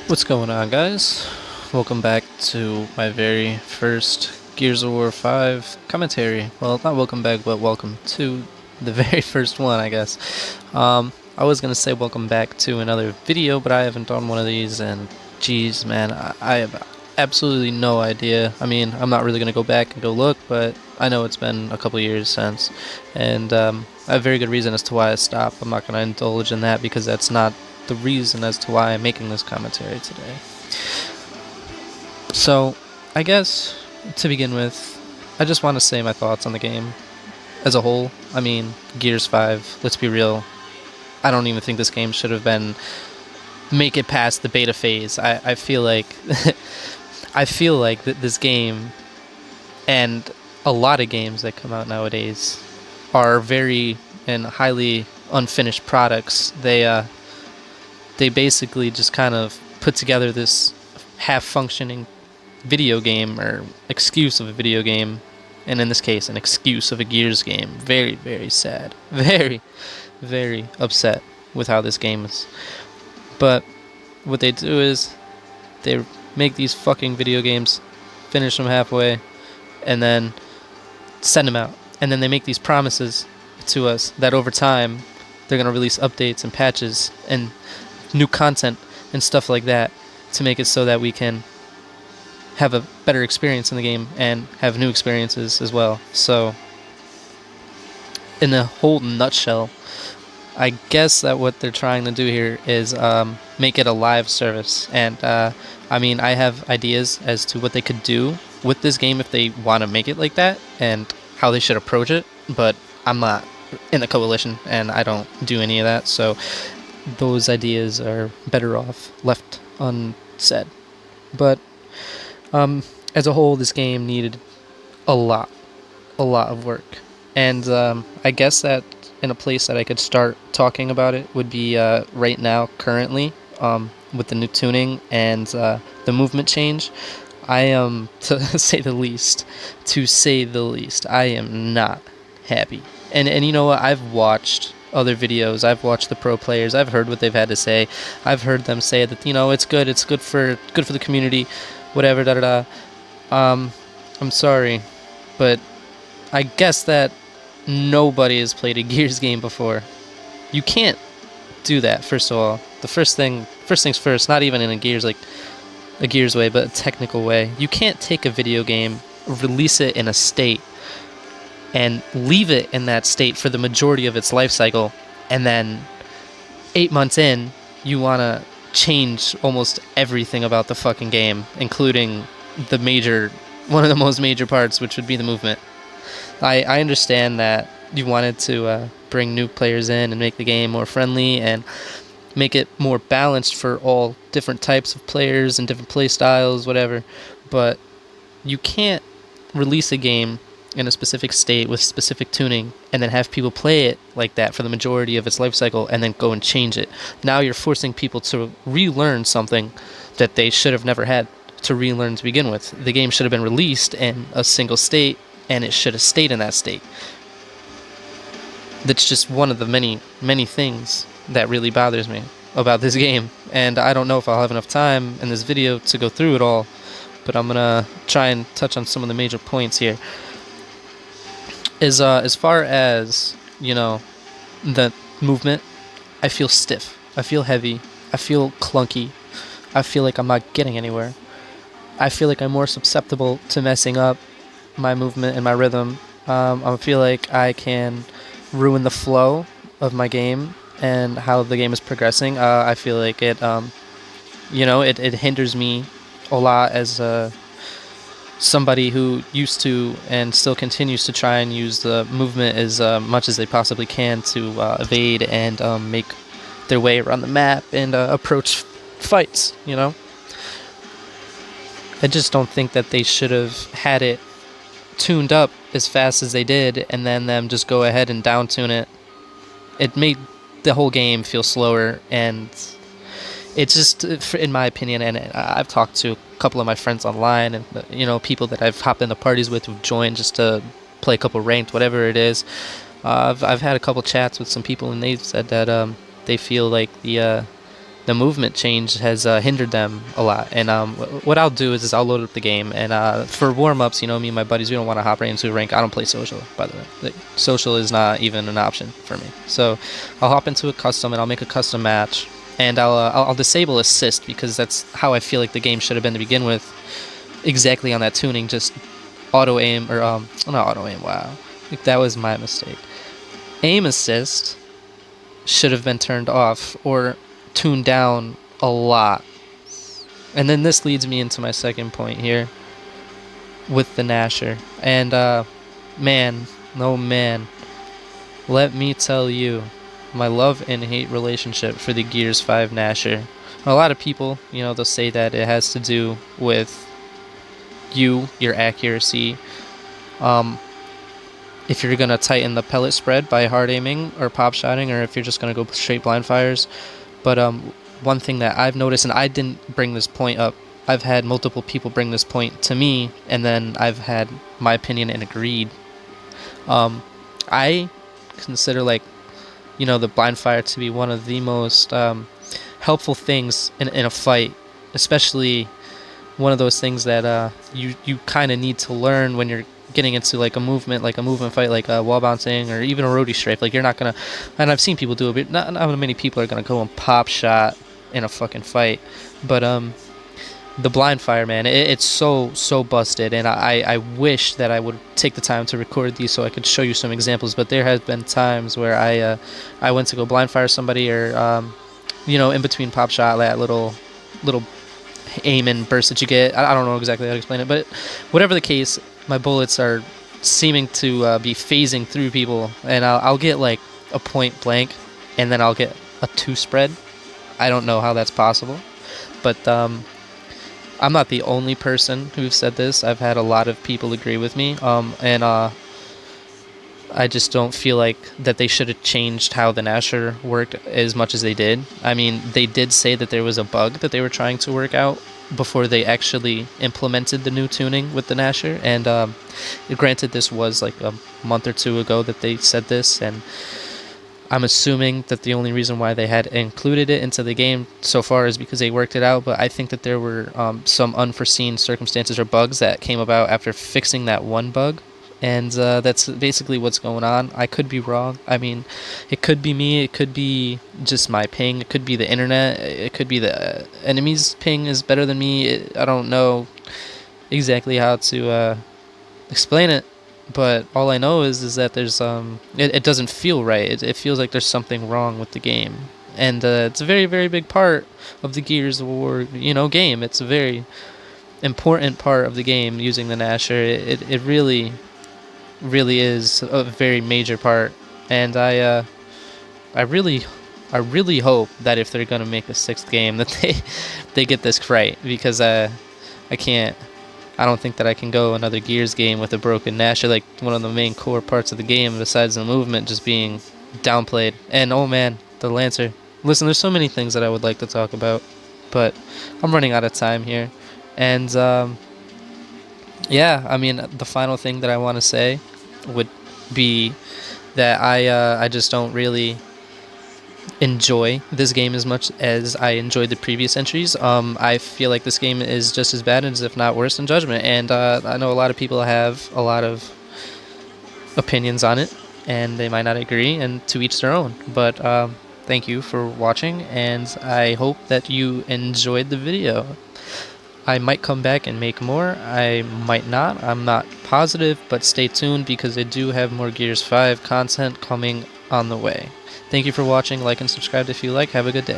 What's going on, guys? Welcome back to my very first Gears of War 5 commentary. Well, not welcome back, but welcome to the very first one, I guess. I was gonna say welcome back to another video, but I haven't done one of these, and geez, man, I have absolutely no idea. I mean, I'm not really gonna go back and go look, but I know it's been a couple years since, and I have very good reason as to why I stopped. I'm not gonna indulge in that because that's not the reason as to why I'm making this commentary today. So, I guess, to begin with, I just want to say my thoughts on the game as a whole. I mean, Gears 5, let's be real, I don't even think this game should have been make it past the beta phase. I feel like I feel like that this game and a lot of games that come out nowadays are very and highly unfinished products. They basically just kind of put together this half-functioning video game or excuse of a video game, and in this case an excuse of a Gears game. Very, very sad. Very, very upset with how this game is. But what they do is they make these fucking video games, finish them halfway, and then send them out. And then they make these promises to us that over time they're going to release updates and patches and new content and stuff like that to make it so that we can have a better experience in the game and have new experiences as well. So, in a whole nutshell, I guess that what they're trying to do here is make it a live service. And I mean, I have ideas as to what they could do with this game if they want to make it like that and how they should approach it, but I'm not in the coalition and I don't do any of that, so those ideas are better off left unsaid. But as a whole, this game needed a lot of work, and I guess that in a place that I could start talking about it would be right now, currently, with the new tuning and the movement change. I am, to say the least, I am not happy. And you know what? I've watched other videos. I've watched the pro players. I've heard what they've had to say. I've heard them say that, you know, it's good. It's good for the community, whatever. Da da da. I'm sorry, but I guess that nobody has played a Gears game before. You can't do that. First of all, first things first. Not even in a Gears way, but a technical way. You can't take a video game, release it in a state, and leave it in that state for the majority of its life cycle, and then 8 months in, you want to change almost everything about the fucking game, including one of the most major parts, which would be the movement. I understand that you wanted to bring new players in and make the game more friendly and make it more balanced for all different types of players and different play styles, whatever, but you can't release a game in a specific state with specific tuning and then have people play it like that for the majority of its life cycle and then go and change it. Now you're forcing people to relearn something that they should have never had to relearn to begin with. The game should have been released in a single state and it should have stayed in that state. That's just one of the many things that really bothers me about this game, and I don't know if I'll have enough time in this video to go through it all, but I'm gonna try and touch on some of the major points here. As far as, you know, the movement, I feel stiff, I feel heavy, I feel clunky, I feel like I'm not getting anywhere. I feel like I'm more susceptible to messing up my movement and my rhythm. I feel like I can ruin the flow of my game and how the game is progressing. I feel like it hinders me a lot as somebody who used to and still continues to try and use the movement as much as they possibly can to evade and make their way around the map and approach fights, you know? I just don't think that they should have had it tuned up as fast as they did and then them just go ahead and down tune it. It made the whole game feel slower, and it's just, in my opinion, and I've talked to a couple of my friends online and, you know, people that I've hopped into parties with who've joined just to play a couple ranked, whatever it is. I've had a couple chats with some people, and they've said that they feel like the the movement change has hindered them a lot. And what I'll do is I'll load up the game, and for warm-ups, you know, me and my buddies, we don't want to hop right into a rank. I don't play social, by the way. Like, social is not even an option for me. So I'll hop into a custom, and I'll make a custom match, and I'll disable assist, because that's how I feel like the game should have been to begin with. Exactly on that tuning, just auto aim, or not auto aim. Wow, like, that was my mistake. Aim assist should have been turned off or tuned down a lot. And then this leads me into my second point here with the Nasher. And man, no man, let me tell you my love and hate relationship for the Gears 5 Nasher. A lot of people, you know, they'll say that it has to do with your accuracy. If you're going to tighten the pellet spread by hard aiming or pop shotting, or if you're just going to go straight blind fires. But one thing that I've noticed, and I didn't bring this point up, I've had multiple people bring this point to me, and then I've had my opinion and agreed. I consider, like, you know, the blind fire to be one of the most helpful things in a fight, especially one of those things that you kind of need to learn when you're getting into like a movement fight, like wall bouncing or even a roadie strafe. Like, you're not gonna, and I've seen people do it, but not many people are gonna go and pop shot in a fucking fight. But the blind fire, man, it's so busted, and I wish that I would take the time to record these so I could show you some examples. But there has been times where I went to go blind fire somebody, or you know, in between pop shot, that little aim and burst that you get. I don't know exactly how to explain it, but whatever the case, my bullets are seeming to be phasing through people, and I'll get like a point blank, and then I'll get a 2 spread. I don't know how that's possible, but I'm not the only person who's said this. I've had a lot of people agree with me, and I just don't feel like that they should have changed how the Nasher worked as much as they did. I mean, they did say that there was a bug that they were trying to work out before they actually implemented the new tuning with the Nasher. And granted, this was like a month or 2 ago that they said this, and I'm assuming that the only reason why they had included it into the game so far is because they worked it out. But I think that there were some unforeseen circumstances or bugs that came about after fixing that one bug. And that's basically what's going on. I could be wrong. I mean, it could be me. It could be just my ping. It could be the internet. It could be the enemy's ping is better than me. I don't know exactly how to explain it. But all I know is that there's it doesn't feel right. It feels like there's something wrong with the game. And it's a very, very big part of the Gears of War, you know, game. It's a very important part of the game, using the Nasher. It really is a very major part, and I really hope that if they're gonna make a 6th game, that they get this right, because I don't think that I can go another Gears game with a broken Nasher, like one of the main core parts of the game besides the movement just being downplayed. And oh man, the Lancer. Listen, there's so many things that I would like to talk about, but I'm running out of time here. And yeah, I mean, the final thing that I want to say would be that I just don't really enjoy this game as much as I enjoyed the previous entries. I feel like this game is just as bad as, if not worse, than Judgment. And I know a lot of people have a lot of opinions on it, and they might not agree, and to each their own. But thank you for watching, and I hope that you enjoyed the video. I might come back and make more. I might not. I'm not positive, but stay tuned, because I do have more Gears 5 content coming on the way. Thank you for watching. Like and subscribe if you like. Have a good day.